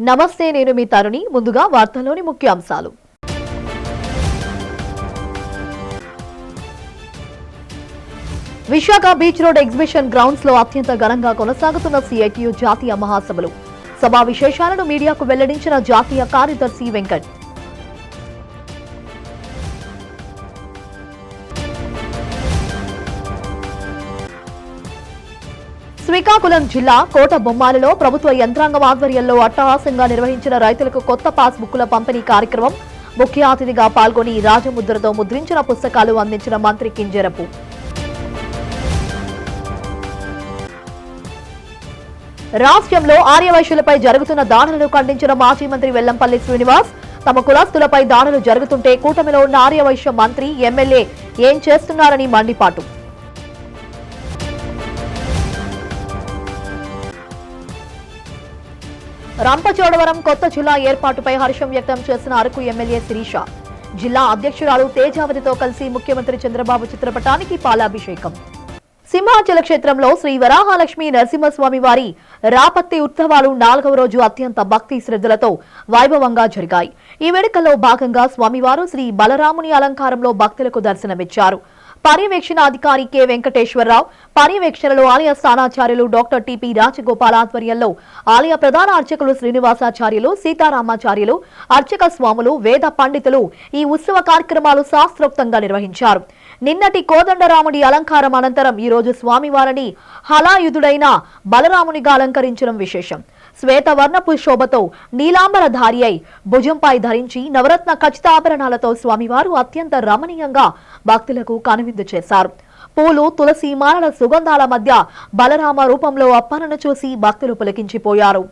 నమస్తే, నేను మీ తరుణి. ముందుగా వార్తల్లోని ముఖ్యాంశాలు. Visakha beach road exhibition grounds లో అత్యంత ఘనంగా కొనసాగుతున్న సిఐటియు జాతీయ మహాసభలు. సభా విశేషాలను మీడియాకు వెల్లడించిన జాతీయ కార్యదర్శి వెంకట్. శ్రీకాకుళం జిల్లా కోటబొమ్మాలిలో ప్రభుత్వ యంత్రాంగం ఆధ్వర్యంలో అట్టహాసంగా నిర్వహించిన రైతులకు కొత్త పాస్ బుక్కుల పంపిణీ కార్యక్రమం. ముఖ్య అతిథిగా పాల్గొని రాజముద్రతో ముద్రించిన పుస్తకాలు అందించిన మంత్రి కింజరపు. రాష్ట్రంలో ఆర్యవైశ్యులపై జరుగుతున్న దాడులను ఖండించిన మాజీ మంత్రి వెల్లంపల్లి శ్రీనివాస్. తమ కులస్తులపై దాడులు జరుగుతుంటే కూటమిలో ఉన్న ఆర్యవైశ్య మంత్రి, ఎమ్మెల్యే ఏం చేస్తున్నారని మండిపాటు. రంపచోడవరం కొత్త జిల్లా ఏర్పాటుపై హర్షం వ్యక్తం చేసిన అరకు ఎమ్మెల్యే శిరీష. జిల్లా అధ్యక్షురాలు తేజావతితో కలిసి ముఖ్యమంత్రి చంద్రబాబు చిత్రపటానికి పాలాభిషేకం. సింహాచల క్షేత్రంలో శ్రీ వరాహలక్ష్మీ నరసింహస్వామి వారి రాపత్తి ఉత్సవాలు 4వ రోజు అత్యంత భక్తి శ్రద్ధలతో వైభవంగా జరిగాయి. ఈ వేడుకల్లో భాగంగా స్వామివారు శ్రీ బలరాముని అలంకారంలో భక్తులకు దర్శనమిచ్చారు. పర్యవేక్షణ అధికారి కె వెంకటేశ్వరరావు పర్యవేక్షణలో ఆలయ స్థానాచార్యులు డాక్టర్ టిపి రాజగోపాల్ ఆధ్వర్యంలో ఆలయ ప్రధాన అర్చకులు శ్రీనివాసాచార్యులు, సీతారామాచార్యులు, అర్చక స్వాములు, వేద పండితులు ఈ ఉత్సవ కార్యక్రమాలు శాస్త్రోక్తంగా నిర్వహించారు. నిన్నటి కోదండరాముడి అలంకారం అనంతరం ఈ రోజు స్వామివారిని హలాయుధుడైన బలరామునిగా అలంకరించడం విశేషం. శ్వేతవర్ణపు శోభతో నీలాంబరధారి అయి భుజంపై ధరించి నవరత్న ఖచ్చితాభరణాలతో స్వామివారు అత్యంత రమణీయంగా భక్తులకు కనువిందు చేశారు. పూలు, తులసి మాలల సుగంధాల మధ్య బలరామ రూపంలో అప్పనను చూసి భక్తులు పులకించిపోయారు.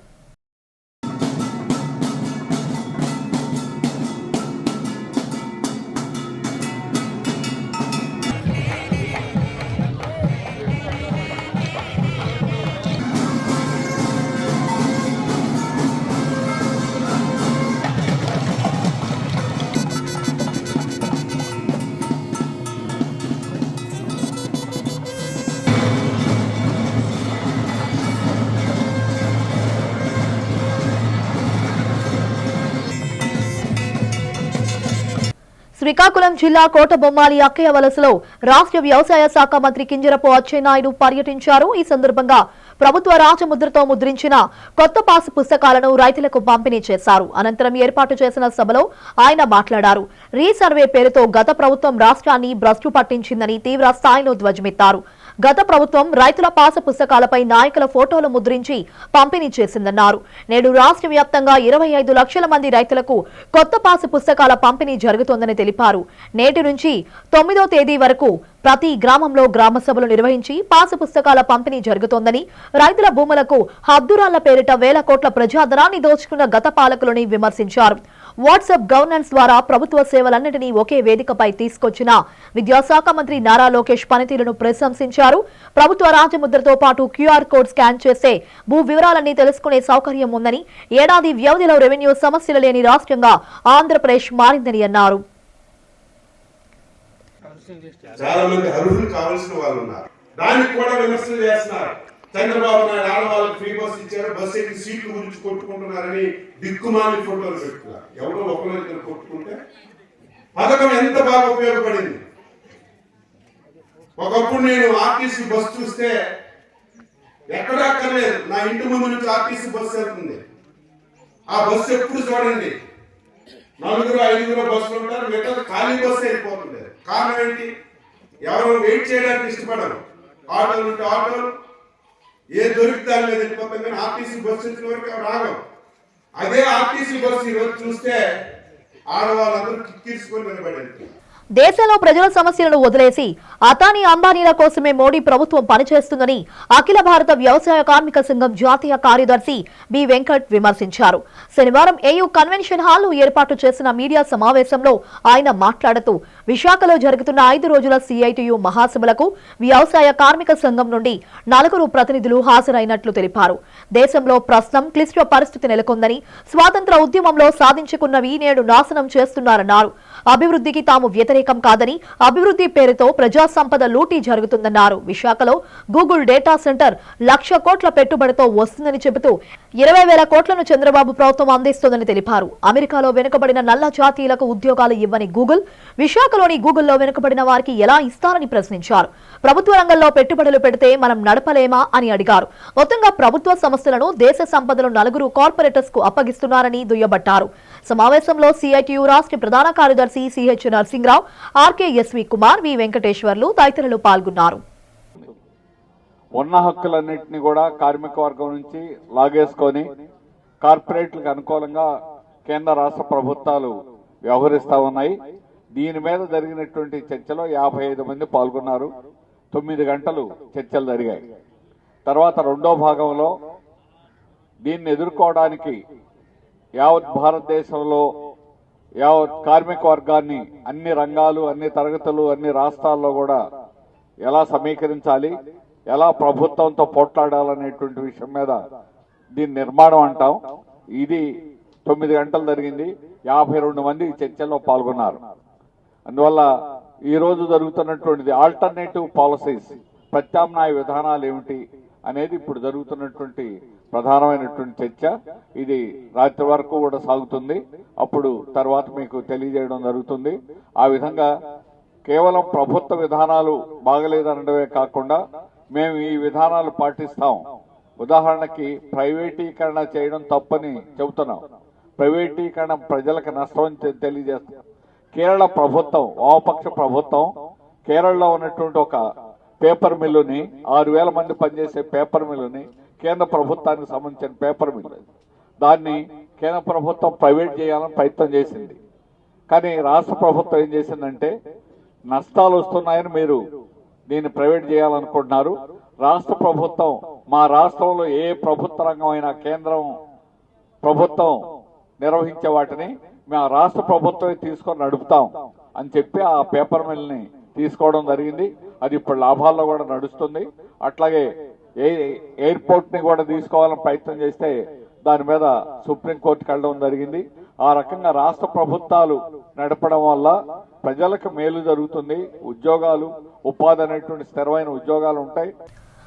శ్రీకాకుళం జిల్లా కోటబొమ్మాలి అక్కయ్య వలసలో రాష్ట్ర వ్యవసాయ శాఖ మంత్రి కింజరపు అచ్చెన్నాయుడు పర్యటించారు. ఈ సందర్భంగా ప్రభుత్వ రాజముద్రతో ముద్రించిన కొత్త పాసు పుస్తకాలను రైతులకు పంపిణీ చేశారు. అనంతరం ఏర్పాటు చేసిన సభలో ఆయన మాట్లాడారు. రీసర్వే పేరుతో గత ప్రభుత్వం రాష్ట్రాన్ని భ్రష్టు పట్టించిందని తీవ్ర స్థాయిలో ధ్వజమెత్తారు. గత ప్రభుత్వం రైతుల పాసు పుస్తకాలపై నాయకుల ఫోటోలు ముద్రించి పంపిణీ చేసిందన్నారు. నేడు రాష్ట్ర వ్యాప్తంగా 25 లక్షల మంది రైతులకు కొత్త పాసు పుస్తకాల పంపిణీ జరుగుతోందని తెలిపారు. నేటి నుంచి 9వ తేదీ వరకు ప్రతి గ్రామంలో గ్రామ సభలు నిర్వహించి పాసు పుస్తకాల పంపిణీ జరుగుతోందని, రైతుల భూములకు హద్దురాళ్ల పేరిట వేల కోట్ల ప్రజాధనాన్ని దోచుకున్న గత పాలకులని విమర్శించారు. వాట్సాప్ గవర్నెన్స్ ద్వారా ప్రభుత్వ సేవలన్నింటినీ ఒకే వేదికపై తీసుకొచ్చిన విద్యాశాఖ మంత్రి నారా లోకేష్ పనితీరును ప్రశంసించారు. ప్రభుత్వ రాజముద్రతో పాటు క్యూఆర్ కోడ్ స్కాన్ చేస్తే భూ వివరాలన్నీ తెలుసుకునే సౌకర్యం ఉందని, ఏడాది వ్యవధిలో రెవెన్యూ సమస్యలు లేని రాష్ట్రంగా ఆంధ్రప్రదేశ్ మారిందని అన్నారు. చాలా మంది అర్హులు కావాల్సిన వాళ్ళు ఉన్నారు. దానికి కూడా విమర్శలు చేస్తున్నారు. చంద్రబాబు నాయుడు ఆడవాళ్ళకి ఫ్రీ బస్ ఇచ్చారు, బస్ ఎక్కి సీట్లు గురించి కొట్టుకుంటున్నారని దిక్కుమాలి ఫోటోలు పెట్టుకున్నారు. ఎవరో ఒకరిద్దరు కొట్టుకుంటే పథకం ఎంత బాగా ఉపయోగపడింది. ఒకప్పుడు నేను ఆర్టీసీ బస్ చూస్తే ఎక్కడా అక్కర్లేదు, నా ఇంటి ముందు నుంచి ఆర్టీసీ బస్సు వెళ్తుంది. ఆ బస్సు ఎప్పుడు చూడండి 4-5 బస్సులు ఉంటారు, మిగతా ఖాళీ బస్సు అయిపోతుంది. కారణం ఏంటి? ఎవరు వెయిట్ చేయడానికి ఇష్టపడరు. ఆటోలు ఉంటే ఆటోలు, ఏ దొరికితే దాని మీద వెళ్ళిపోతాం, కానీ ఆర్టీసీ బస్సు వచ్చిన వరకు ఎవరు రాగం. అదే ఆర్టీసీ బస్సు ఈరోజు చూస్తే ఆడవాళ్ళందరూ కిక్కిర్చుకొని నిలబడేది. దేశంలో ప్రజల సమస్యలను వదిలేసి అదానీ అంబానీల కోసమే మోడీ ప్రభుత్వం పనిచేస్తుందని అఖిల భారత వ్యవసాయ కార్మిక సంఘం జాతీయ కార్యదర్శి బి వెంకట్ విమర్శించారు. శనివారం ఏయూ కన్వెన్షన్ హాల్లో ఏర్పాటు చేసిన మీడియా సమావేశంలో ఆయన మాట్లాడుతూ విశాఖలో జరుగుతున్న 5 రోజుల సిఐటియు మహాసభలకు వ్యవసాయ కార్మిక సంఘం నుండి 4 ప్రతినిధులు హాజరైనట్లు తెలిపారు. దేశంలో ప్రస్తుతం క్లిష్ట పరిస్థితి నెలకొందని, స్వాతంత్ర ఉద్యమంలో సాధించుకున్నవి నేడు నాశనం చేస్తున్నారన్నారు. అభివృద్ధికి తాము వ్యతిరేకం కాదని, అభివృద్ధి పేరుతో ప్రజా సంపద లూటీ జరుగుతుందన్నారు. విశాఖలో గూగుల్ డేటా సెంటర్ 1,00,000 కోట్ల పెట్టుబడితో వస్తుందని చెబుతూ 20,000 కోట్లను చంద్రబాబు ప్రభుత్వం అందిస్తోందని తెలిపారు. అమెరికాలో వెనుకబడిన నల్ల జాతీయులకు ఉద్యోగాలు ఇవ్వని గూగుల్ విశాఖలోని గూగుల్లో వెనుకబడిన వారికి ఎలా ఇస్తారని ప్రశ్నించారు. ప్రభుత్వ రంగంలో పెట్టుబడులు పెడితే మనం నడపలేమా అని అడిగారు. మొత్తంగా ప్రభుత్వ సంస్థలను, దేశ సంపదను 4 కార్పొరేటర్స్ కు అప్పగిస్తున్నారని దుయ్యబట్టారు. సమావేశంలో సిఐటియు రాష్ట్ర ప్రధాన కార్యదర్శి సిహెచ్ నరసింహరావు, ఆర్కేఎస్వి కుమార్, వి వెంకటేశ్వర్లు తదితరులు పాల్గొన్నారు. ఉన్న హక్కులన్నింటినీ కూడా కార్మిక వర్గం నుంచి లాగేసుకొని కార్పొరేట్లకు అనుకూలంగా కేంద్ర రాష్ట్ర ప్రభుత్వాలు వ్యవహరిస్తా ఉన్నాయి. దీని మీద జరిగినటువంటి చర్చలో 55 మంది పాల్గొన్నారు. 9 గంటలు చర్చలు జరిగాయి. తర్వాత రెండో భాగంలో దీన్ని ఎదుర్కోవడానికి యావత్ భారతదేశంలో యావత్ కార్మిక వర్గాన్ని అన్ని రంగాలు, అన్ని తరగతులు, అన్ని రాష్ట్రాల్లో కూడా ఎలా సమీకరించాలి, ఎలా ప్రభుత్వంతో పోట్లాడాలనేటువంటి విషయం మీద దీని నిర్మాణం అంటాం. ఇది 9 గంటలు జరిగింది. 52 మంది చర్చల్లో పాల్గొన్నారు. అందువల్ల ఈ రోజు జరుగుతున్నటువంటిది ఆల్టర్నేటివ్ పాలసీస్, ప్రత్యామ్నాయ విధానాలు ఏమిటి అనేది ఇప్పుడు జరుగుతున్నటువంటి ప్రధానమైనటువంటి చర్చ. ఇది రాత్రి వరకు కూడా సాగుతుంది. అప్పుడు తర్వాత మీకు తెలియజేయడం జరుగుతుంది. ఆ విధంగా కేవలం ప్రభుత్వ విధానాలు బాగలేదనడమే కాకుండా మేము ఈ విధానాలు పాటిస్తాం. ఉదాహరణకి ప్రైవేటీకరణ చేయడం తప్పని చెబుతున్నాం. ప్రైవేటీకరణ ప్రజలకు నష్టం తెలియజేస్తాం. కేరళ ప్రభుత్వం, వామపక్ష ప్రభుత్వం కేరళలో ఉన్నటువంటి ఒక పేపర్ మిల్లుని, 6,000 మంది పనిచేసే పేపర్ మిల్లుని, కేంద్ర ప్రభుత్వానికి సంబంధించిన పేపర్ మిల్లు, దాన్ని కేంద్ర ప్రభుత్వం ప్రైవేట్ చేయాలని ప్రయత్నం చేసింది. కానీ రాష్ట్ర ప్రభుత్వం ఏం చేసిందంటే, నష్టాలు వస్తున్నాయని మీరు దీన్ని ప్రైవేట్ చేయాలనుకుంటున్నారు. రాష్ట్ర ప్రభుత్వం, మా రాష్ట్రంలో ఏ ప్రభుత్వ రంగమైనా కేంద్రం ప్రభుత్వం నిర్వహించే వాటిని మేము రాష్ట్ర ప్రభుత్వమే తీసుకొని నడుపుతాం అని చెప్పి ఆ పేపర్ మిల్ని తీసుకోవడం జరిగింది. అది ఇప్పుడు లాభాల్లో కూడా నడుస్తుంది. అట్లాగే ఎయిర్పోర్ట్ ని కూడా తీసుకోవాలని ప్రయత్నం చేస్తే దాని మీద సుప్రీంకోర్టుకి వెళ్ళడం జరిగింది. ఆ రకంగా రాష్ట్ర ప్రభుత్వాలు నడపడం వల్ల ప్రజలకు మేలు జరుగుతుంది. ఉద్యోగాలు, ఉపాధి అనేటువంటి స్థిరమైన ఉద్యోగాలు ఉంటాయి.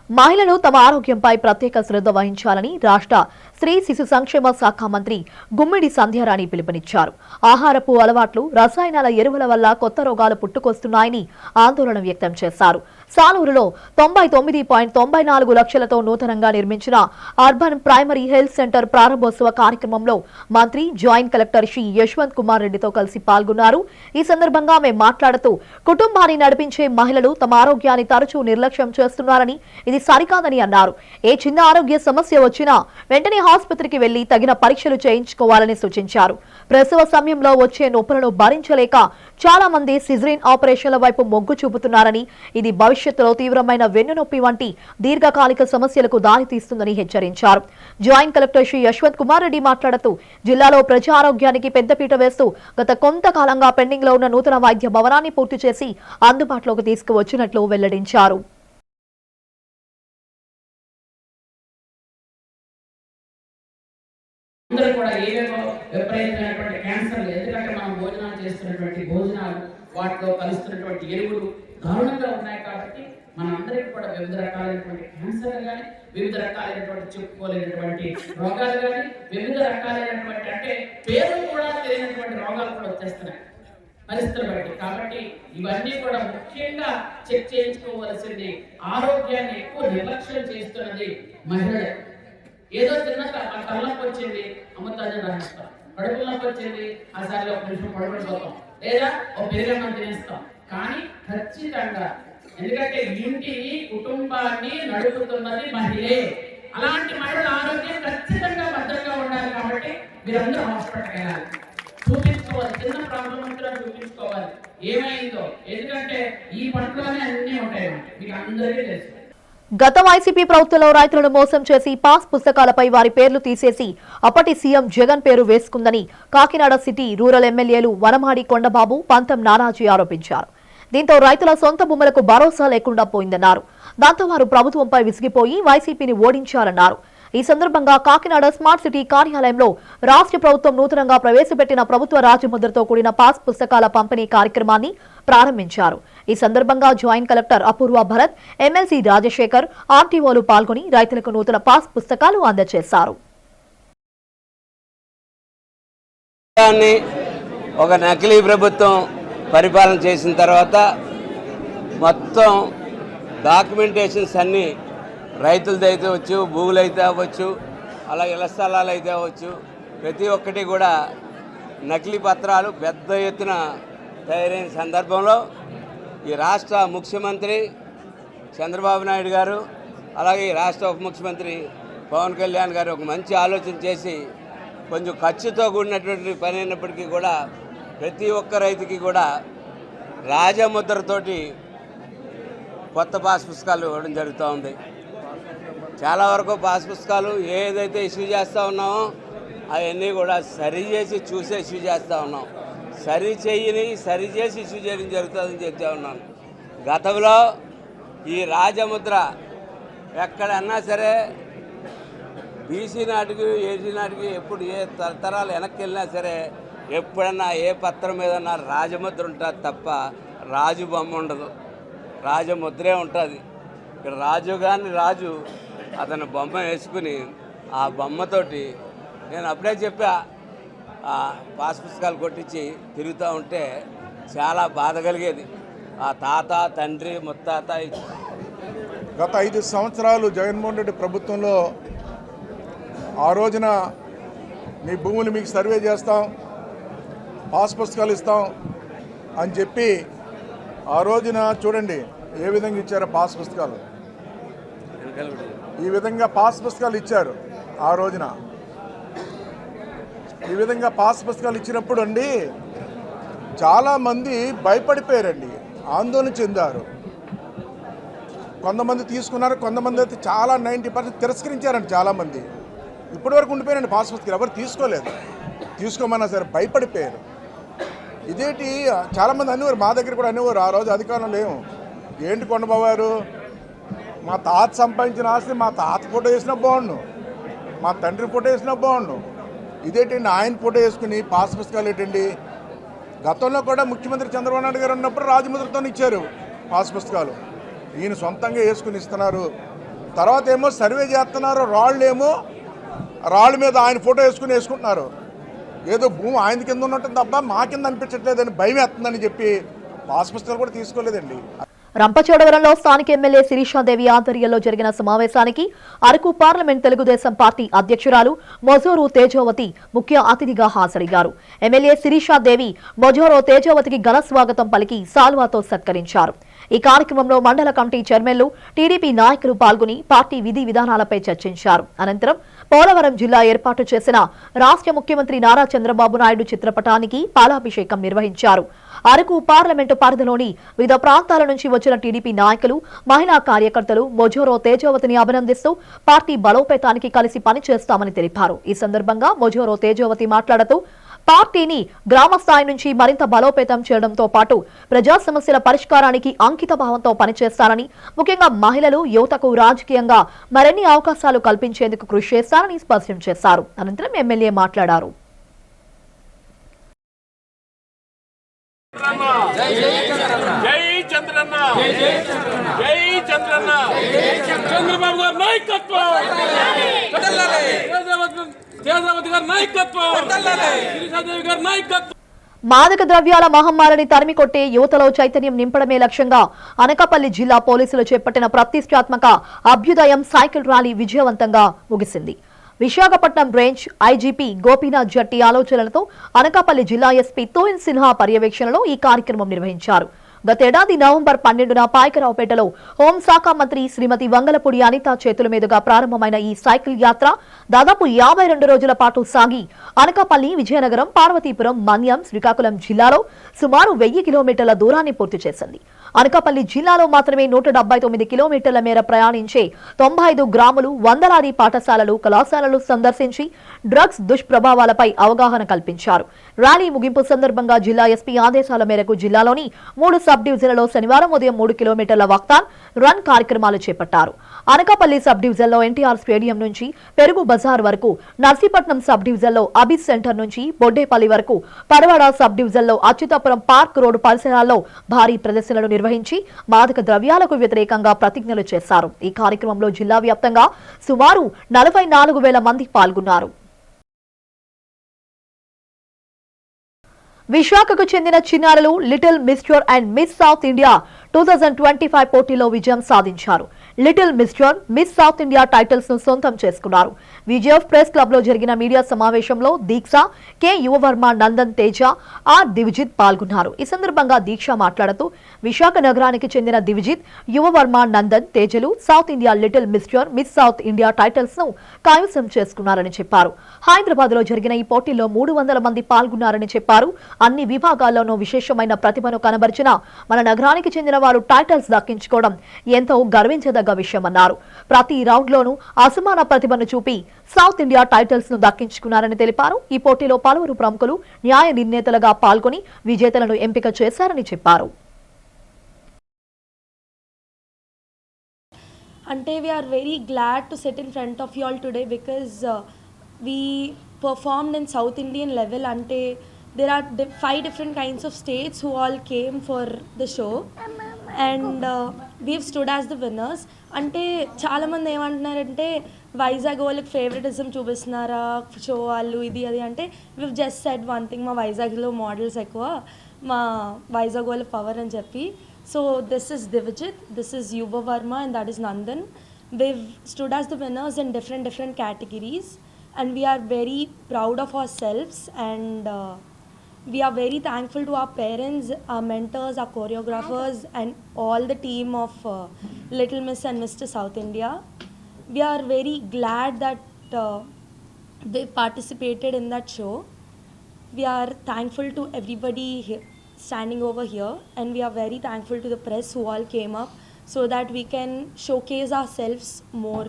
మహిళలు తమ ఆరోగ్యంపై ప్రత్యేక శ్రద్ధ వహించాలని రాష్ట్ర స్త్రీ శిశు సంక్షేమ శాఖ మంత్రి గుమ్మిడి సంధ్యారాణి పిలుపునిచ్చారు. ఆహారపు అలవాట్లు, రసాయనాల ఎరువుల వల్ల కొత్త రోగాలు పుట్టుకొస్తున్నాయని ఆందోళన వ్యక్తం చేశారు. సాలూరులో 99.94 లక్షలతో నూతనంగా నిర్మించిన అర్బన్ ప్రైమరీ హెల్త్ సెంటర్ ప్రారంభోత్సవ కార్యక్రమంలో మంత్రి జాయింట్ కలెక్టర్ శ్రీ యశ్వంత్ కుమార్ రెడ్డితో కలిసి పాల్గొన్నారు. ఈ సందర్భంగా ఆమె మాట్లాడుతూ కుటుంబాన్ని నడిపించే మహిళలు తమ ఆరోగ్యాన్ని తరచూ నిర్లక్ష్యం చేస్తున్నారని, ఇది సరికాదని అన్నారు. ఏ చిన్న ఆరోగ్య సమస్య వచ్చినా వెంటనే ఆసుపత్రికి వెళ్లి తగిన పరీక్షలు చేయించుకోవాలని సూచించారు. ప్రసవ సమయంలో వచ్చే నొప్పులను భరించలేక చాలా మంది సిజరీన్ ఆపరేషన్ల వైపు మొగ్గు చూపుతున్నారని, ఇది భవిష్యత్తులో తీవ్రమైన వెన్నునొప్పి వంటి దీర్ఘకాలిక సమస్యలకు దారితీస్తుందని హెచ్చరించారు. జాయింట్ కలెక్టర్ శ్రీ యశ్వంత్ కుమార్ రెడ్డి మాట్లాడుతూ జిల్లాలో ప్రజా ఆరోగ్యానికి పెద్దపీట వేస్తూ గత కొంతకాలంగా పెండింగ్ లో ఉన్న నూతన వైద్య భవనాన్ని పూర్తి చేసి అందుబాటులోకి తీసుకువచ్చినట్లు వెల్లడించారు. అందరూ కూడా ఏవేవో విపరీతమైనటువంటి క్యాన్సర్లు, ఎందుకంటే మనం భోజనాలు చేస్తున్నటువంటి భోజనాలు, వాటిలో కలుస్తున్నటువంటి ఎరువులు దారుణంగా ఉన్నాయి. కాబట్టి మనందరికీ కూడా వివిధ రకాలైనటువంటి క్యాన్సర్లు కానీ, వివిధ రకాలైనటువంటి చెప్పుకోలేనటువంటి రోగాలు కానీ, వివిధ రకాలైనటువంటి అంటే పేరు కూడా తెలియనటువంటి రోగాలు కూడా వచ్చేస్తున్నాయి పరిస్థితులు బట్టి. కాబట్టి ఇవన్నీ కూడా ముఖ్యంగా చెక్ చేయించుకోవలసింది. ఆరోగ్యాన్ని ఎక్కువ నిర్లక్ష్యం చేస్తున్నది మహిళలే. ఏదో చిన్న కళ్ళకు వచ్చింది, అమృతాన్ని రాణిస్తాం. కడుపులకు వచ్చింది, ఆ సారిలో ఒక నిమిషం పడబడిపోతాం, లేదా ఒక పెరుగన్నం తినేస్తాం. కానీ ఖచ్చితంగా, ఎందుకంటే ఇంటిని, కుటుంబాన్ని నడుపుతున్నది మహిళే. అలాంటి మహిళల ఆరోగ్యం ఖచ్చితంగా భద్రంగా ఉండాలి. కాబట్టి మీరందరూ హాస్పిటల్కి వెళ్ళాలి, చూపించుకోవాలి. చిన్న ప్రాబ్లం ఉంటే చూపించుకోవాలి ఏమైందో. ఎందుకంటే ఈ పట్లోనే అన్నీ ఉంటాయి, మీకు అందరికీ తెలుసు. గత వైసీపీ ప్రభుత్వంలో రైతులను మోసం చేసి పాస్ పుస్తకాలపై వారి పేర్లు తీసేసి అప్పటి సీఎం జగన్ పేరు వేసుకుందని కాకినాడ సిటీ రూరల్ ఎమ్మెల్యేలు వనమాడి కొండబాబు, పంతం నానాజీ ఆరోపించారు. దీంతో రైతుల సొంత భూములకు భరోసా లేకుండా పోయిందన్నారు. దాంతో వారు ప్రభుత్వంపై విసిగిపోయి వైసీపీని ఓడించారన్నారు. ఈ సందర్భంగా కాకినాడ స్మార్ట్ సిటీ కార్యాలయంలో రాష్ట్ర ప్రభుత్వం నూతనంగా ప్రవేశపెట్టిన ప్రభుత్వ రాజముద్రతో కూడిన పాస్ పుస్తకాల పంపిణీ కార్యక్రమాన్ని ప్రారంభించారు. ఈ సందర్భంగా జాయింట్ కలెక్టర్ అపూర్వ భరత్, ఎమ్మెల్సీ రాజశేఖర్, ఆర్టీఓలు పాల్గొని రైతులకు నూతన పాస్ పుస్తకాలు అందజేశారు. ఒక నకిలీ ప్రభుత్వం పరిపాలన చేసిన తర్వాత మొత్తం డాక్యుమెంటేషన్స్ అన్నీ రైతులది అయితే అవ్వచ్చు, భూములు అయితే అవ్వచ్చు, అలాగే ఇళ్ల స్థలాలు అయితే అవ్వచ్చు, ప్రతి ఒక్కటి కూడా నకిలీ పత్రాలు పెద్ద ఎత్తున తయారైన సందర్భంలో ఈ రాష్ట్ర ముఖ్యమంత్రి చంద్రబాబు నాయుడు గారు, అలాగే ఈ రాష్ట్ర ఉప ముఖ్యమంత్రి పవన్ కళ్యాణ్ గారు ఒక మంచి ఆలోచన చేసి కొంచెం ఖర్చుతో కూడినటువంటి పని అయినప్పటికీ కూడా ప్రతి ఒక్క రైతుకి కూడా రాజముద్రతోటి కొత్త పాస్ పుస్తకాలు ఇవ్వడం జరుగుతూ ఉంది. చాలా వరకు పాస్ పుస్తకాలు ఏదైతే ఇష్యూ చేస్తూ ఉన్నామో అవన్నీ కూడా సరిచేసి చూసే ఇష్యూ చేస్తూ ఉన్నాం. సరిచేసి ఇష్యూ చేయడం జరుగుతుందని చెప్తా ఉన్నాను. గతంలో ఈ రాజముద్ర ఎక్కడన్నా సరే బీసీ నాటికి, ఏసీ నాటికి ఎప్పుడు ఏ తరతరాలు వెనక్కి వెళ్ళినా సరే ఎప్పుడన్నా ఏ పత్రం మీద రాజముద్ర ఉంటుంది తప్ప రాజు బొమ్మ ఉండదు, రాజముద్రే ఉంటుంది. ఇక్కడ రాజు అతను బొమ్మ వేసుకుని ఆ బొమ్మతోటి నేను అప్పుడే చెప్పా, పాస్ పుస్తకాలు కొట్టించి తిరుగుతూ ఉంటే చాలా బాధ కలిగేది. ఆ తాత, తండ్రి, ముత్తాత. గత 5 సంవత్సరాలు జగన్మోహన్ రెడ్డి ప్రభుత్వంలో ఆ రోజున మీ భూములు మీకు సర్వే చేస్తాం, పాస్ పుస్తకాలు ఇస్తాం అని చెప్పి ఆ రోజున చూడండి ఏ విధంగా ఇచ్చారో పాస్ పుస్తకాలు. ఈ విధంగా పాస్ పుస్తకాలు ఇచ్చారు. ఆ రోజున ఈ విధంగా పాస్ పుస్తకాలు ఇచ్చినప్పుడు అండి చాలామంది భయపడిపోయారండి, ఆందోళన చెందారు. కొంతమంది తీసుకున్నారు, కొంతమంది అయితే చాలా 90% తిరస్కరించారండి. చాలామంది ఇప్పటి వరకు ఉండిపోయారండి పాస్ పుస్తకాలు, ఎవరు తీసుకోలేదు. తీసుకోమన్నా సరే భయపడిపోయారు. ఇదేంటి చాలామంది అనేవారు, మా దగ్గర కూడా అనేవారు, ఆ రోజు అధికారంలో లేవు. ఏంటి కొండబాబు గారు, మా తాత సంపాదించిన ఆస్తి మా తాత ఫోటో వేసినా బాగుండు, మా తండ్రి ఫోటో వేసినా బాగుండు, ఇదేంటండి ఆయన ఫోటో వేసుకుని పాస్ పుస్తకాలు ఏంటండి. గతంలో కూడా ముఖ్యమంత్రి చంద్రబాబు నాయుడు గారు ఉన్నప్పుడు రాజముద్రతో ఇచ్చారు పాస్ పుస్తకాలు. ఈయన సొంతంగా వేసుకుని ఇస్తున్నారు. తర్వాత ఏమో సర్వే చేస్తున్నారు, రాళ్ళ మీద ఆయన ఫోటో వేసుకుంటున్నారు. ఏదో భూమి ఆయన కింద ఉన్నట్టు తప్ప మా కింద అనిపించట్లేదని భయం వేస్తుందని చెప్పి పాస్ పుస్తకాలు కూడా తీసుకోలేదండి. రంపచోడవరంలో స్థానిక ఎమ్మెల్యే శిరీషాదేవి ఆధ్వర్యంలో జరిగిన సమావేశానికి అరకు పార్లమెంట్ తెలుగుదేశం పార్టీ అధ్యక్షురాలు మొజోరు తేజోవతి ముఖ్య అతిథిగా హాజరయ్యారు. ఎమ్మెల్యే శిరీషాదేవి మొజోరు తేజోవతికి ఘన స్వాగతం పలికి సాల్వాతో సత్కరించారు. ఈ కార్యక్రమంలో మండల కమిటీ చైర్మన్లు, టీడీపీ నాయకులు పాల్గొని పార్టీ విధి విధానాలపై చర్చించారు. అనంతరం పోలవరం జిల్లా ఏర్పాటు చేసిన రాష్ట్ర ముఖ్యమంత్రి నారా చంద్రబాబు నాయుడు చిత్రపటానికి పాలాభిషేకం నిర్వహించారు. అరకు పార్లమెంటు పరిధిలోని వివిధ ప్రాంతాల నుంచి వచ్చిన టీడీపీ నాయకులు, మహిళా కార్యకర్తలు మొజోరో తేజోవతిని అభినందిస్తూ పార్టీ బలోపేతానికి కలిసి పనిచేస్తామని తెలిపారు. ఈ సందర్భంగా మొజోరో తేజోవతి మాట్లాడుతూ పార్టీని గ్రామస్థాయి నుంచి మరింత బలోపేతం చేయడంతో పాటు ప్రజా సమస్యల పరిష్కారానికి అంకిత భావంతో పనిచేస్తారని, ముఖ్యంగా మహిళలు, యువతకు రాజకీయంగా మరిన్ని అవకాశాలు కల్పించేందుకు కృషి చేస్తారని స్పష్టం చేశారు. అనంతరం ఎమ్మెల్యే మాట్లాడారు. చంద్రబాబు గారి నాయకత్వం, తేజావతి గారి నాయకత్వం, శిరీషాదేవి గారి నాయకత్వం. మాదక ద్రవ్యాల మహమ్మారిని తరిమికొట్టే యువతలో చైతన్యం నింపడమే లక్ష్యంగా అనకాపల్లి జిల్లా పోలీసులు చేపట్టిన ప్రతిష్టాత్మక అభ్యుదయం సైకిల్ ర్యాలీ విజయవంతంగా ముగిసింది. విశాఖపట్నం రేంజ్ ఐజీపీ గోపీనాథ్ జట్టి ఆలోచనలతో అనకాపల్లి జిల్లా ఎస్పీ తోయిన్ సిన్హా పర్యవేక్షణలో ఈ కార్యక్రమం నిర్వహించారు. గతేడాది నవంబర్ 12న పాయకరావుపేటలో హోంశాఖ మంత్రి శ్రీమతి వంగలపూడి అనిత చేతుల మీదుగా ప్రారంభమైన ఈ సైకిల్ యాత్ర దాదాపు 52 రోజుల పాటు సాగి అనకాపల్లి, విజయనగరం, పార్వతీపురం, మన్యం, శ్రీకాకుళం జిల్లాలో సుమారు 1000 కిలోమీటర్ల దూరాన్ని పూర్తి చేసింది. అనకాపల్లి జిల్లాలో మాత్రమే 179 కిలోమీటర్ల మేర ప్రయాణించే 95 గ్రాములు, వందలాది పాఠశాలలు, కళాశాలలు సందర్శించి డ్రగ్స్ దుష్ప్రభావాలపై అవగాహన కల్పించారు. ర్యాలీ ముగింపు సందర్భంగా జిల్లా ఎస్పీ ఆదేశాల మేరకు జిల్లాలోని 3 సబ్ డివిజన్లలో శనివారం ఉదయం 3 కిలోమీటర్ల వాక్థాన్ రన్ కార్యక్రమాలు చేపట్టారు. అనకాపల్లి సబ్ డివిజన్లో ఎన్టీఆర్ స్టేడియం నుంచి పెరుగు బజార్ వరకు, నర్సీపట్నం సబ్ డివిజన్లో అబిస్ సెంటర్ నుంచి బొడ్డేపల్లి వరకు, పరవాడ సబ్ డివిజన్లో అచ్యుతాపురం పార్క్ రోడ్డు పరిసరాల్లో భారీ ప్రదర్శనలు నిర్వహించి మాదక ద్రవ్యాలకు వ్యతిరేకంగా ప్రతిజ్ఞలు చేశారు. ఈ కార్యక్రమంలో జిల్లా వ్యాప్తంగా సుమారు 44,000 మంది పాల్గొన్నారు. విశాఖకు చెందిన చిన్నారులు little mister and miss south India 2025 పోటీలో విజయం సాధించారు. Little mister, miss south India titles ను సొంతం చేసుకున్నారు. విజయఫ్ ప్రెస్ క్లబ్ లో జరిగిన మీడియా సమావేశంలో దీక్ష, కె యువవర్మ, నందన్ తేజ, ఆర్ దివిజిత్ పాల్గొన్నారు. ఈ సందర్భంగా దీక్ష మాట్లాడుతూ విశాఖ నగరానికి చెందిన దివిజిత్, యువవర్మ, నందన్ తేజలు south India little mister, miss south India titles ను కైవసం చేసుకున్నారని చెప్పారు. హైదరాబాద్ లో జరిగిన ఈ పోటీలో 300 మంది పాల్గొన్నారని చెప్పారు. అన్ని విభాగాల్లోనూ విశేషమైన ప్రతిభను కనబరిచిన మన నగరానికి చెందిన వారు టైటిల్స్ దక్కించుకోవడం ఎంతో గర్వించదగ్గ విషయమన్నారు. ప్రతి రౌండ్ లోనూ అసమాన ప్రతిభను చూపి సౌత్ ఇండియా టైటిల్స్ ను దక్కించుకున్నారని తెలిపారు. ఈ పోటీలో పలువురు ప్రముఖులు న్యాయ నిర్ణేతలుగా పాల్గొని విజేతలను ఎంపిక చేశారని చెప్పారు. Ante, we are very glad to sit in front of you all today because we performed in South Indian level. Ante, there are 5 different kinds of states who all came for the show and we've stood as the winners. Ante, చాలా మంది ఏమంటున్నారంటే వైజాగ్ వాళ్ళకి favouritism చూపిస్తున్నారా show వాళ్ళు ఇది అది అంటే we've just said one thing, మా వైజాగ్లో మోడల్స్ ఎక్కువ, మా వైజాగ్ వాళ్ళ పవర్ అని చెప్పి. So this is Divijit, this is Yuva Varma and that is Nandan. We've stood as the winners in different categories and we are very proud of ourselves and we are very thankful to our parents, our mentors, our choreographers and all the team of Little Miss and Mr. South India. We are very glad that they participated in that show. We are thankful to everybody standing over here and we are very thankful to the press who all came up so that we can showcase ourselves more.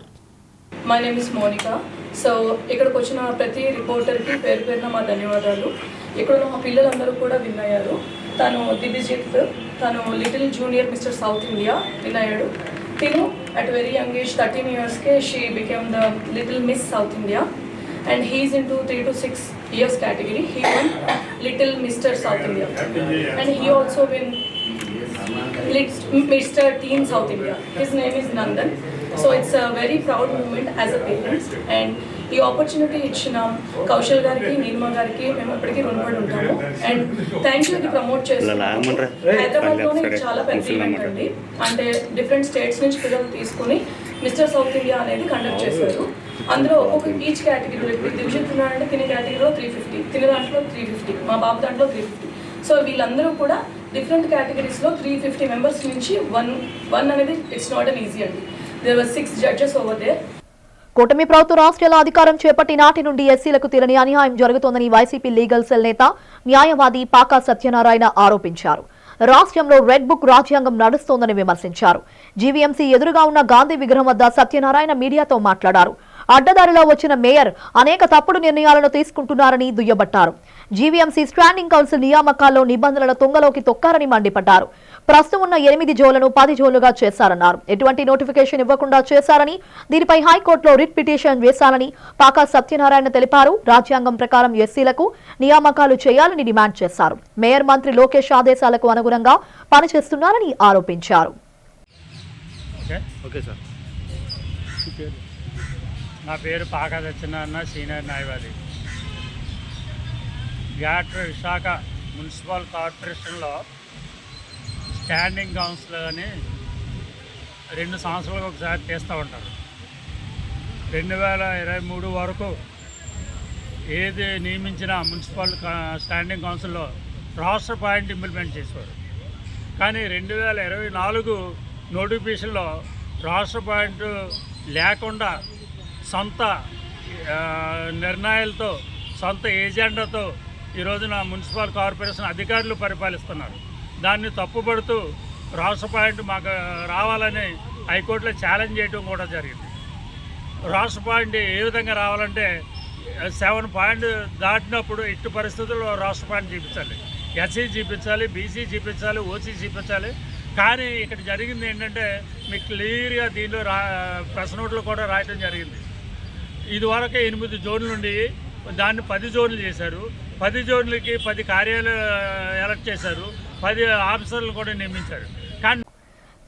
My name is Monica. So ఇక్కడికి వచ్చిన ప్రతి రిపోర్టర్కి పేరు పేరున మా ధన్యవాదాలు. ఇక్కడ ఉన్న మా పిల్లలందరూ కూడా విన్ అయ్యారు. తను దివిజిత్, తను little junior mister south India win అయ్యాడు. తిను అట్ వెరీ యంగ్ ఏజ్ 13 yearsకే she became the little miss south India and he is into 3 to 6 years category. He won Little Mr. South India and he also win Mr. Teen South India. His name is Nandan. So it's a very proud moment as a parent and ఈ opportunity ఇచ్చిన కౌశల్ గారికి, నీలిమ గారికి మేము ఎప్పటికీ రుణపడి ఉంటాము and thank you. ఇది promote చేస్తున్నాము. హైదరాబాద్లోనే ఇది చాలా పెద్ద ఈవెంట్ అండి. అంటే డిఫరెంట్ స్టేట్స్ నుంచి పిల్లలు తీసుకుని మిస్టర్ సౌత్ ఇండియా అనేది కండక్ట్ చేశారు. అందులో ఒక్కొక్క ఈచ్ కేటగిరీలో ఇప్పుడు దివిజిత్ ఉన్నాడంటే తినే కేటగిరీలో 350, తినే దాంట్లో 350, మా బాబు దాంట్లో 350. సో వీళ్ళందరూ కూడా డిఫరెంట్ కేటగిరీస్లో 350 మెంబర్స్ నుంచి వన్ అనేది ఇట్స్ నాట్ అన్ ఈజీ అండి. There were 6 judges over there. కూటమి ప్రభుత్వం రాష్ట్రాల అధికారం చేపట్టి నాటి నుండి ఎస్సీలకు తీరని అన్యాయం జరుగుతోందని వైసీపీ లీగల్ సెల్ నేత, న్యాయవాది పాకా సత్యనారాయణ ఆరోపించారు. రాష్ట్రంలో రెడ్ బుక్ రాజ్యాంగం నడుస్తోందని విమర్శించారు. జీవీఎంసీ ఎదురుగా ఉన్న గాంధీ విగ్రహం వద్ద సత్యనారాయణ మీడియాతో మాట్లాడారు. అడ్డదారిలో వచ్చిన మేయర్ అనేక తప్పుడు నిర్ణయాలను తీసుకుంటున్నారని దుయ్యబట్టారు. జీవీఎంసీ స్టాండింగ్ కౌన్సిల్ నియామకాల్లో నిబంధనల తుంగలోకి తొక్కారని మండిపడ్డారు. ప్రస్తుతం ఉన్న 8 జోన్లను 10 జోన్లుగా చేశారన్నారు. ఎటువంటి నోటిఫికేషన్ ఇవ్వకుండా చేశారని, దీనిపై హైకోర్టులో రిట్ పిటిషన్ వేశారని పాకా సత్యనారాయణ తెలిపారు. రాజ్యాంగం ప్రకారం ఎస్సీలకు నియామకాలు చేయాలని డిమాండ్ చేశారు. మేయర్ మంత్రి లోకేష్ ఆదేశాలకు అనుగుణంగా పనిచేస్తున్నారని ఆరోపించారు. నా పేరు పాకా సత్యనారాయణ, సీనియర్ న్యాయవాది. గ్రేటర్ విశాఖ మున్సిపల్ కార్పొరేషన్లో స్టాండింగ్ కౌన్సిల్ అని 2 సంవత్సరాలకు ఒకసారి తీస్తూ ఉంటారు. 2023 వరకు ఏది నియమించిన మున్సిపల్ స్టాండింగ్ కౌన్సిల్లో రాష్ట్ర పాయింట్ ఇంప్లిమెంట్ చేసేవారు. కానీ 2024 నోటిఫికేషన్లో రాష్ట్ర పాయింట్ లేకుండా సొంత నిర్ణయాలతో, సొంత ఏజెండాతో ఈ రోజున మున్సిపల్ కార్పొరేషన్ అధికారులు పరిపాలిస్తున్నారు. దాన్ని తప్పుపడుతూ రాష్ట్ర పాయింట్ మాకు రావాలని హైకోర్టులో ఛాలెంజ్ చేయడం కూడా జరిగింది. రాష్ట్ర పాయింట్ ఏ విధంగా రావాలంటే 7 పాయింట్ దాటినప్పుడు ఇట్టి పరిస్థితుల్లో రాష్ట్ర పాయింట్ చూపించాలి. ఎస్సీ చూపించాలి, బీసీ చూపించాలి, ఓసీ చూపించాలి. కానీ ఇక్కడ జరిగింది ఏంటంటే మీకు క్లియర్గా దీనిలో ప్రెస్ నోట్లో కూడా రాయటం జరిగింది. ఇదివరకు 8 జోన్లు ఉండి దాన్ని 10 జోన్లు చేశారు. 10 జోన్లకి 10 కార్యాలయాలు ఎలక్ట్ చేశారు, 10 ఆఫీసర్లు కూడా నియమించారు. కానీ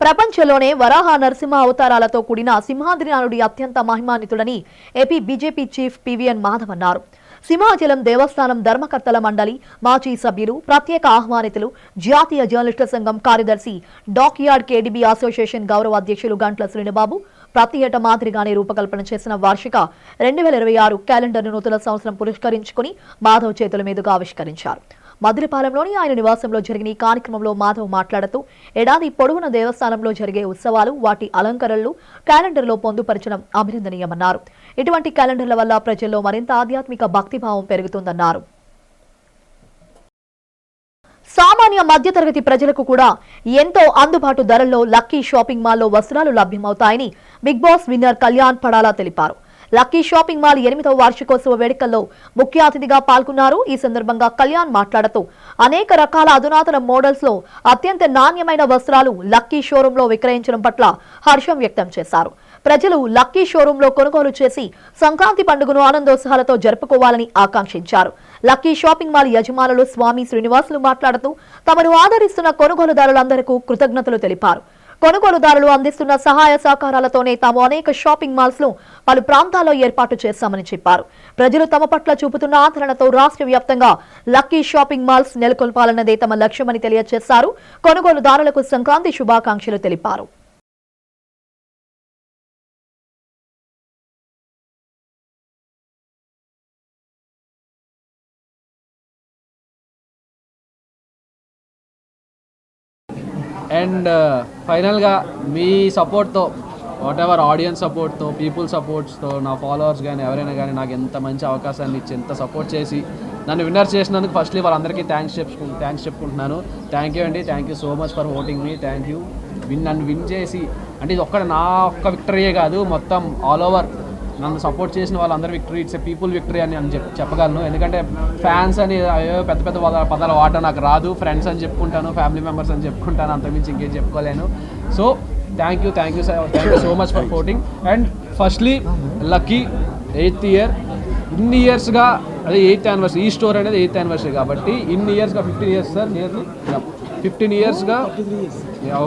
ప్రపంచంలోనే వరాహ నరసింహ అవతారాలతో కూడిన సింహాద్రినాథుడి అత్యంత మహిమాన్వితుడని AP BJP chief PVN Madhav అన్నారు. సింహాచలం దేవస్థానం ధర్మకర్తల మండలి మాజీ సభ్యులు, ప్రత్యేక ఆహ్వానితులు, జాతీయ జర్నలిస్టుల సంఘం కార్యదర్శి, డాక్యార్డ్ కేడీబీ అసోసియేషన్ గౌరవ అధ్యక్షులు గంట్ల శ్రీనిబాబు ప్రతి ఏటా మాదిరిగానే రూపకల్పన చేసిన వార్షిక 2026 క్యాలెండర్ను నూతన సంవత్సరం పురస్కరించుకుని మాధవ్ చేతుల మీదుగా ఆవిష్కరించారు. మదిరిపాలెంలోని ఆయన నివాసంలో జరిగిన ఈ కార్యక్రమంలో మాధవ్ మాట్లాడుతూ ఏడాది పొడవున దేవస్థానంలో జరిగే ఉత్సవాలు, వాటి అలంకరణలు క్యాలెండర్లో పొందుపరచడం అభినందనీయమన్నారు. ఇటువంటి క్యాలెండర్ల వల్ల ప్రజల్లో మరింత ఆధ్యాత్మిక భక్తిభావం పెరుగుతుందన్నారు. సామాన్య మధ్యతరగతి ప్రజలకు కూడా ఎంతో అందుబాటు ధరల్లో లక్కీ షాపింగ్ మాల్లో వస్త్రాలు లభ్యమవుతాయని బిగ్ బాస్ విన్నర్ కళ్యాణ్ పడాలా తెలిపారు. లక్కీ షాపింగ్ మాల్ 8వ వార్షికోత్సవ వేడుకల్లో ముఖ్య అతిథిగా పాల్గొన్నారు. ఈ సందర్భంగా కళ్యాణ్ మాట్లాడుతూ అనేక రకాల అధునాతన మోడల్స్ లో అత్యంత నాణ్యమైన వస్త్రాలు లక్కీ షోరూంలో విక్రయించడం పట్ల హర్షం వ్యక్తం చేశారు. ప్రజలు లక్కీ షోరూంలో కొనుగోలు చేసి సంక్రాంతి పండుగను ఆనందోత్సాహాలతో జరుపుకోవాలని ఆకాంక్షించారు. లక్కీ షాపింగ్ మాల్ యజమానులు స్వామి శ్రీనివాసులు మాట్లాడుతూ తమను ఆదరిస్తున్న కొనుగోలుదారులందరికీ కృతజ్ఞతలు తెలిపారు. కొనుగోలుదారులు అందిస్తున్న సహాయ సహకారాలతోనే తాము అనేక షాపింగ్ మాల్స్ ను పలు ప్రాంతాల్లో ఏర్పాటు చేశామని చెప్పారు. ప్రజలు తమ పట్ల చూపుతున్న ఆదరణతో రాష్ట్ర వ్యాప్తంగా లక్కీ షాపింగ్ మాల్స్ నెలకొల్పాలన్నదే తమ లక్ష్యమని తెలియజేశారు. కొనుగోలుదారులకు సంక్రాంతి శుభాకాంక్షలు తెలిపారు. అండ్ ఫైనల్గా మీ సపోర్ట్తో, వాట్ ఎవర్ ఆడియన్స్ సపోర్ట్తో, పీపుల్ సపోర్ట్స్తో, నా ఫాలోవర్స్ కానీ ఎవరైనా కానీ నాకు ఎంత మంచి అవకాశాన్ని ఇచ్చి ఎంత సపోర్ట్ చేసి నన్ను విన్నర్ చేసినందుకు ఫస్ట్లీ వాళ్ళందరికీ థ్యాంక్స్ చెప్పుకుంటున్నాను. థ్యాంక్ యూ అండి, thank you so much for voting me. Thank you. నన్ను విన్ చేసి, అంటే ఇది ఒక్కడ నా ఒక్క విక్టరీయే కాదు, మొత్తం ఆల్ ఓవర్ నన్ను సపోర్ట్ చేసిన వాళ్ళందరూ victory, it's a people victory అని చెప్పగలను. ఎందుకంటే ఫ్యాన్స్ అని పెద్ద పెద్ద పదాలు వాడటం నాకు రాదు. ఫ్రెండ్స్ అని చెప్పుకుంటాను, ఫ్యామిలీ మెంబర్స్ అని చెప్పుకుంటాను, అంతకుమించి ఇంకేం చెప్పుకోలేను. So thank you so much for voting. And firstly lucky 8th year, ఇన్ని ఇయర్స్గా, అదే 8th యానివర్సరీ, ఈ స్టోర్ అనేది 8th యానివర్సరీ కాబట్టి ఇన్ని ఇయర్స్గా 15 ఇయర్స్ సార్, నియర్లీ 15 ఇయర్స్గా,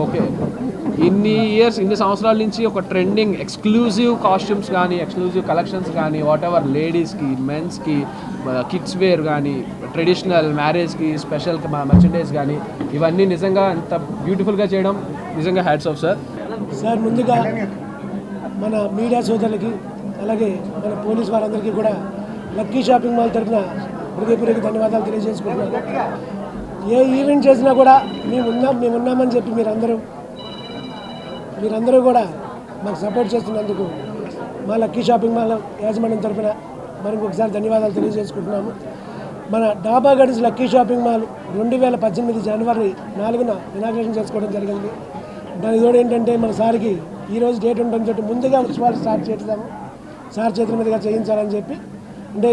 ఓకే, ఇన్ని సంవత్సరాల నుంచి ఒక ట్రెండింగ్ ఎక్స్క్లూజివ్ కాస్ట్యూమ్స్ కానీ, ఎక్స్క్లూజివ్ కలెక్షన్స్ కానీ, వాట్ ఎవర్ లేడీస్కి, మెన్స్కి, కిడ్స్ వేర్ కానీ, ట్రెడిషనల్ మ్యారేజ్కి స్పెషల్ మర్చెండైజ్ కానీ, ఇవన్నీ నిజంగా ఎంత బ్యూటిఫుల్గా చేయడం నిజంగా హ్యాట్స్ ఆఫ్ సార్. సార్ ముందుగా మన మీడియా సోదరులకి, అలాగే మన పోలీస్ వారందరికీ కూడా లక్కీ షాపింగ్ మాల్ తరఫున హృదయపూర్వక ధన్యవాదాలు తెలియజేసుకుంటున్నాను. ఏ ఈవెంట్ చేసినా కూడా మేమున్నామని చెప్పి మీరందరూ కూడా మాకు సపోర్ట్ చేస్తున్నందుకు మా లక్కీ షాపింగ్ మాల్ యాజమాన్యం తరఫున మరి ఇంకొకసారి ధన్యవాదాలు తెలియజేసుకుంటున్నాము. మన డాబా గడిస్ లక్కీ షాపింగ్ మాల్ 2018 జనవరి 4న ఇనాగ్రేషన్ చేసుకోవడం జరిగింది. దాని తోడు ఏంటంటే మన సార్కి ఈరోజు డేట్ ఉండడంతో ముందుగా ఉత్సవాలు స్టార్ట్ చేద్దాము, సార్ చేతుల మీదుగా చేయించాలని చెప్పి, అంటే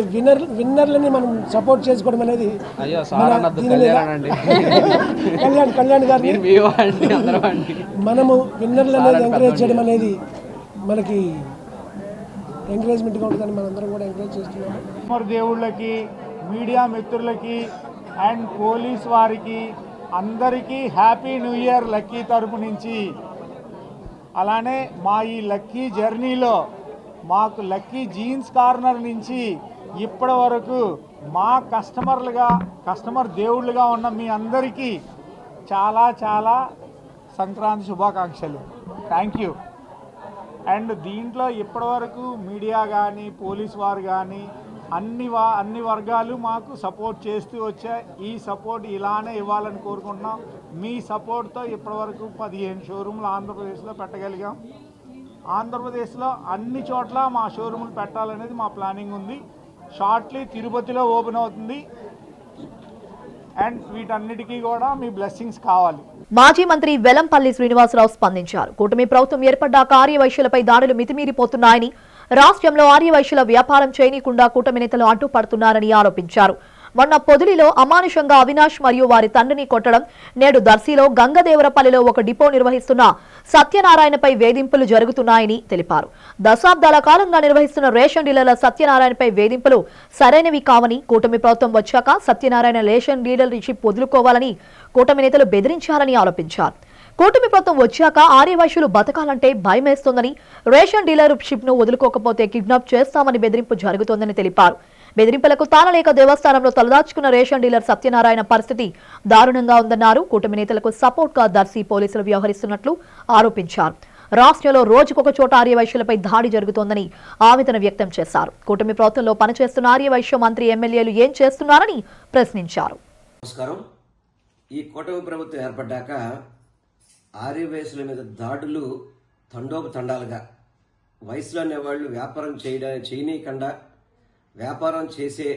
విన్నర్లని మనం సపోర్ట్ చేసుకోవడం అనేది కళ్యాణ్ గారిని మనము విన్నర్లు అనేది ఎంకరేజ్ చేయడం అనేది మనకి ఎంకరేజ్మెంట్గా ఉంటుందని మనందరం కూడా ఎంకరేజ్ చేస్తున్నాము. దేవుళ్ళకి, మీడియా మిత్రులకి అండ్ పోలీస్ వారికి అందరికీ హ్యాపీ న్యూ ఇయర్ లక్కీ తరపు నుంచి. అలానే మా ఈ లక్కీ జర్నీలో మాకు లక్కీ జీన్స్ కార్నర్ నుంచి ఇప్పటి వరకు మా కస్టమర్ దేవుళ్ళుగా ఉన్న మీ అందరికీ చాలా చాలా సంక్రాంతి శుభాకాంక్షలు. Thank you. అండ్ దీంట్లో ఇప్పటివరకు మీడియా కానీ, పోలీస్ వారు కానీ అన్ని వర్గాలు మాకు సపోర్ట్ చేస్తూ వచ్చాయి. ఈ సపోర్ట్ ఇలానే ఇవ్వాలని కోరుకుంటున్నాం. మీ సపోర్ట్తో ఇప్పటివరకు 15 షోరూమ్లు ఆంధ్రప్రదేశ్లో పెట్టగలిగాం. ఆంధ్రప్రదేశ్లో అన్ని చోట్ల మా షోరూములు పెట్టాలనేది మా ప్లానింగ్ ఉంది. షార్ట్లీ తిరుపతిలో ఓపెన్ అవుతుంది. అండ్ వీటన్నిటికీ కూడా మీ బ్లెస్సింగ్స్ కావాలి. మాజీ మంత్రి వెల్లంపల్లి శ్రీనివాసరావు స్పందించారు. కూటమి ప్రభుత్వం ఏర్పడ్డాక ఆర్యవైశ్యులపై దాడులు మితిమీరిపోతున్నాయని, రాష్ట్రంలో ఆర్యవైశ్యుల వ్యాపారం చేయనీయకుండా కూటమి నేతలు అడ్డుపడుతున్నారని ఆరోపించారు. మొన్న పొదిలిలో అమానుషంగా అవినాష్ మరియు వారి తండ్రిని కొట్టడం, నేడు దర్శిలో గంగదేవరపల్లిలో ఒక డిపో నిర్వహిస్తున్న సత్యనారాయణపై వేధింపులు జరుగుతున్నాయని తెలిపారు. దశాబ్దాల కాలంగా నిర్వహిస్తున్న రేషన్ డీలర్ల సత్యనారాయణపై వేధింపులు సరైనవి కావని, కూటమి ప్రభుత్వం వచ్చాక సత్యనారాయణ రేషన్ డీలర్షిప్ వదులుకోవాలని కూటమి నేతలు బెదిరించారని ఆరోపించారు. కూటమి ప్రభుత్వం వచ్చాక ఆర్యవైశ్యులు బతకాలంటే భయమేస్తోందని, రేషన్ డీలర్షిప్ ను వదులుకోకపోతే కిడ్నాప్ చేస్తామని బెదిరింపు జరుగుతోందని తెలిపారు. బెదిరింపులకు తాళలేక దేవస్థానంలో తలదాచుకున్న రేషన్ డీలర్ సత్యనారాయణ పరిస్థితి దారుణంగా ఉందన్నారు. కూటమి నేతలకు సపోర్ట్ గా దర్శి పోలీసులు వ్యవహరిస్తున్నట్లు ఆరోపించారు. రాష్ట్రంలో రోజుకొక చోట ఆర్యవైశ్యులపై దాడి జరుగుతోందని ఆవేదన వ్యక్తం చేశారు. కూటమి ప్రభుత్వంలో పనిచేస్తున్న ఆర్యవైశ్య మంత్రి ఎమ్మెల్యేలు ఏం చేస్తున్నారని ప్రశ్నించారు. నమస్కారం. ఈ కూటమి ప్రభుత్వం ఏర్పడ్డాక ఆర్యవైశ్యుల మీద దాడులు తండోపతండాలుగా, వయసులో అనేవాళ్ళు వ్యాపారం చేయనీయకుండా వ్యాపారం చేసే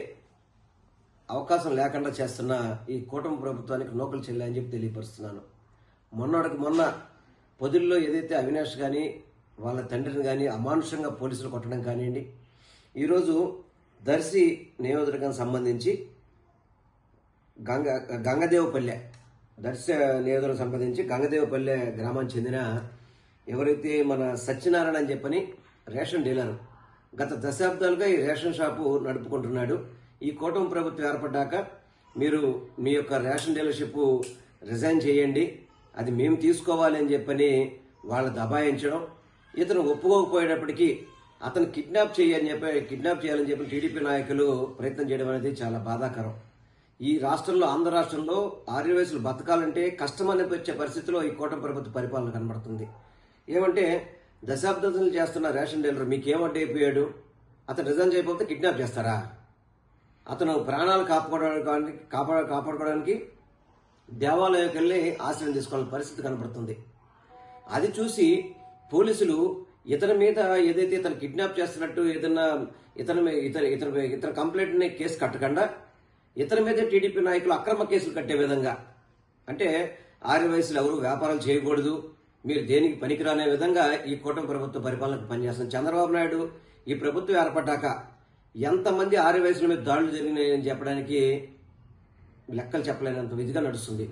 అవకాశం లేకుండా చేస్తున్న ఈ కూటమి ప్రభుత్వానికి నూకలు చెల్లాయని చెప్పి తెలియపరుస్తున్నాను. మొన్న పొదుల్లో ఏదైతే అవినాష్ కానీ వాళ్ళ తండ్రిని కానీ అమానుషంగా పోలీసులు కొట్టడం కానివ్వండి, ఈరోజు దర్శి నియోజకవర్గానికి సంబంధించి గంగదేవపల్లె దర్శి నియోజకవర్గం సంబంధించి గంగదేవపల్లె గ్రామానికి చెందిన ఎవరైతే మన సత్యనారాయణ అని చెప్పని రేషన్ డీలర్ గత దశాబ్దాలుగా ఈ రేషన్ షాపు నడుపుకుంటున్నాడు. ఈ కూటమి ప్రభుత్వం ఏర్పడ్డాక మీరు మీ యొక్క రేషన్ డీలర్షిప్ రిజైన్ చేయండి, అది మేము తీసుకోవాలి అని చెప్పని వాళ్ళు దబాయించడం, ఇతను ఒప్పుకోకపోయేటప్పటికీ అతను కిడ్నాప్ చేయాలని చెప్పి టీడీపీ నాయకులు ప్రయత్నం చేయడం అనేది చాలా బాధాకరం. ఈ రాష్ట్రంలో, ఆంధ్ర రాష్ట్రంలో ఆర్యవైశ్యులు బతకాలంటే కష్టం అనిపించే పరిస్థితిలో ఈ కూటమి ప్రభుత్వ పరిపాలన కనబడుతుంది. ఏమంటే దశాబ్దాలు చేస్తున్న రేషన్ డీలర్ మీకేమడ్డైపోయాడు? అతను రిజైన్ చేయకపోతే కిడ్నాప్ చేస్తారా? అతను ప్రాణాలు కాపాడుకోవడానికి దేవాలయంకి వెళ్ళి ఆశ్రయం తీసుకోవాలని పరిస్థితి కనబడుతుంది. అది చూసి పోలీసులు ఇతని మీద ఏదైతే ఇతను కిడ్నాప్ చేస్తున్నట్టు ఏదన్నా ఇతర కంప్లైంట్ని కేసు కట్టకుండా ఇతని మీద టీడీపీ నాయకులు అక్రమ కేసులు కట్టే విధంగా, అంటే ఆర్యవైశ్యులు ఎవరు వ్యాపారాలు చేయకూడదు, మీరు దేనికి పనికిరానే విధంగా ఈ కూటమి ప్రభుత్వ పరిపాలనకు పనిచేస్తుంది. చంద్రబాబు నాయుడు ఈ ప్రభుత్వం ఏర్పడ్డాక ఎంతమంది ఆర్యవైశ్యుల మీద దాడులు జరిగినాయని చెప్పడానికి లెక్కలు చెప్పలేనంత విధిగా నడుస్తుంది.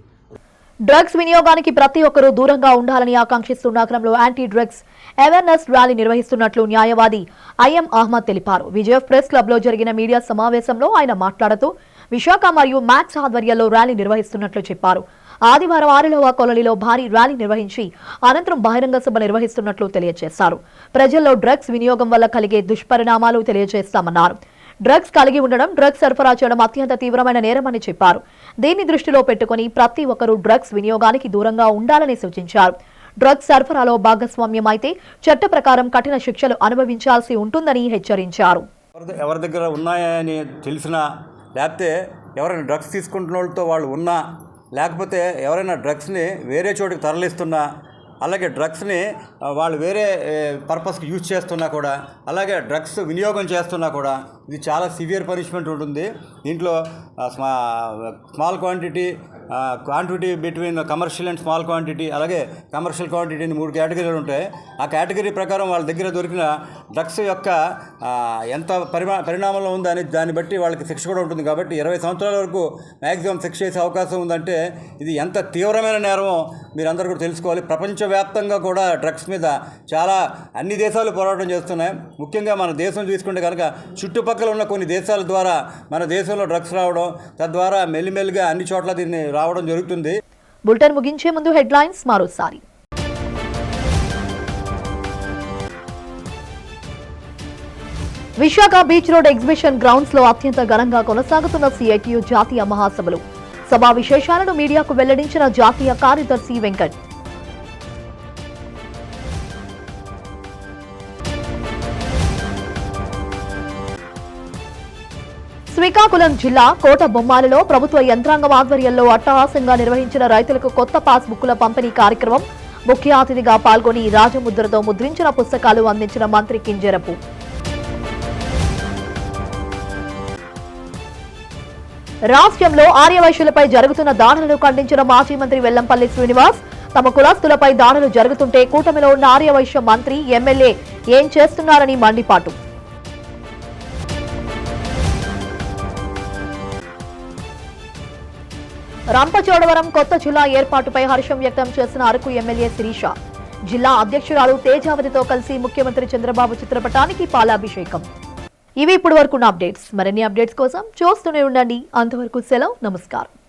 డ్రగ్స్ వినియోగానికి ప్రతి ఒక్కరూ దూరంగా ఉండాలని ఆకాంక్షిస్తూ నగరంలో యాంటీ డ్రగ్స్ అవేర్నెస్ ర్యాలీ నిర్వహిస్తున్నట్లు న్యాయవాది ఐఎం అహ్మద్ తెలిపారు. విజయ్ ప్రెస్ క్లబ్ లో జరిగిన మీడియా సమావేశంలో ఆయన మాట్లాడుతూ విశాఖ మరియు మ్యాక్స్ ఆధ్వర్యంలో ర్యాలీ నిర్వహిస్తున్నట్లు చెప్పారు. ఆదివారం ఆరిలోవా కాలనీలో భారీ ర్యాలీ నిర్వహించి అనంతరం బహిరంగ సభ నిర్వహిస్తున్నట్లు తెలియజేశారు. ప్రజల్లో డ్రగ్స్ వినియోగం వల్ల కలిగే దుష్పరిణామాలు తెలియజేస్తామన్నారు. డ్రగ్స్ కలిగి ఉండడం, డ్రగ్స్ సరఫరా చేయడం అత్యంత తీవ్రమైన నేరమని చెప్పారు. దీన్ని దృష్టిలో పెట్టుకుని ప్రతి ఒక్కరూ డ్రగ్స్ వినియోగానికి దూరంగా ఉండాలని సూచించారు. డ్రగ్స్ సరఫరాలో భాగస్వామ్యం అయితే చట్ట ప్రకారం కఠిన శిక్షలు అనుభవించాల్సి ఉంటుందని హెచ్చరించారు. ఎవరి దగ్గర ఉన్నాయని తెలిసినా, లేకపోతే ఎవరైనా డ్రగ్స్ తీసుకుంటున్న వాళ్ళతో వాళ్ళు ఉన్నా, లేకపోతే ఎవరైనా డ్రగ్స్ని వేరే చోటుకి తరలిస్తున్నా, అలాగే డ్రగ్స్ని వాళ్ళు వేరే పర్పస్కి యూజ్ చేస్తున్నా కూడా, అలాగే డ్రగ్స్ వినియోగం చేస్తున్నా కూడా ఇది చాలా సివియర్ పనిష్మెంట్ ఉంటుంది. దీంట్లో small quantity between commercial and small quantity, అలాగే కమర్షియల్ క్వాంటిటీ అని 3 కేటగిరీలు ఉంటాయి. ఆ కేటగిరీ ప్రకారం వాళ్ళ దగ్గర దొరికిన డ్రగ్స్ యొక్క ఎంత పరిణామంలో ఉందని దాన్ని బట్టి వాళ్ళకి శిక్ష కూడా ఉంటుంది. కాబట్టి 20 సంవత్సరాల వరకు మ్యాక్సిమం శిక్ష చేసే అవకాశం ఉందంటే ఇది ఎంత తీవ్రమైన నేరమో మీరందరూ కూడా తెలుసుకోవాలి. ప్రపంచవ్యాప్తంగా కూడా డ్రగ్స్ మీద చాలా అన్ని దేశాలు పోరాటం చేస్తున్నాయి. ముఖ్యంగా మన దేశం తీసుకుంటే కనుక చుట్టుపక్కల ఉన్న కొన్ని దేశాల ద్వారా మన దేశంలో డ్రగ్స్ రావడం, తద్వారా మెల్లిమెల్లిగా అన్ని చోట్ల దీన్ని రావడం జరుగుతుంది. బులెటిన్ ముగించే ముందు హెడ్లైన్స్ మరోసారి. Visakha beach road exhibition grounds లో అత్యంత ఘనంగా కొనసాగుతున్న సిఐటియు జాతీయ మహాసభలు. సభా విశేషాలను మీడియాకు వెల్లడించిన జాతీయ కార్యదర్శి వెంకట్. శ్రీకాకుళం జిల్లా కోట బొమ్మాలలో ప్రభుత్వ యంత్రాంగం ఆధ్వర్యంలో అట్టహాసంగా నిర్వహించిన రైతులకు కొత్త పాస్ బుక్కుల పంపిణీ కార్యక్రమం. ముఖ్య అతిథిగా పాల్గొని రాజముద్రతో ముద్రించిన పుస్తకాలు అందించిన మంత్రి కింజరపు. రాష్ట్రంలో ఆర్యవైశ్యులపై జరుగుతున్న దాడులను ఖండించిన మాజీ మంత్రి వెల్లంపల్లి శ్రీనివాస్. తమ కులస్తులపై దాడులు జరుగుతుంటే కూటమిలో ఉన్న ఆర్యవైశ్య మంత్రి, ఎమ్మెల్యే ఏం చేస్తున్నారని మండిపాటు. రంపచోడవరం కొత్త జిల్లా ఏర్పాటుపై హర్షం వ్యక్తం చేసిన అరకు ఎమ్మెల్యే శిరీష. జిల్లా అధ్యక్షురాలు తేజావతితో కలిసి ముఖ్యమంత్రి చంద్రబాబు చిత్రపటానికి పాలాభిషేకం. ఇవి ఇప్పటి వరకున్న అప్డేట్స్. మరిన్ని అప్డేట్స్ కోసం చూస్తూనే ఉండండి. అంతవరకు సెలవు, నమస్కారం.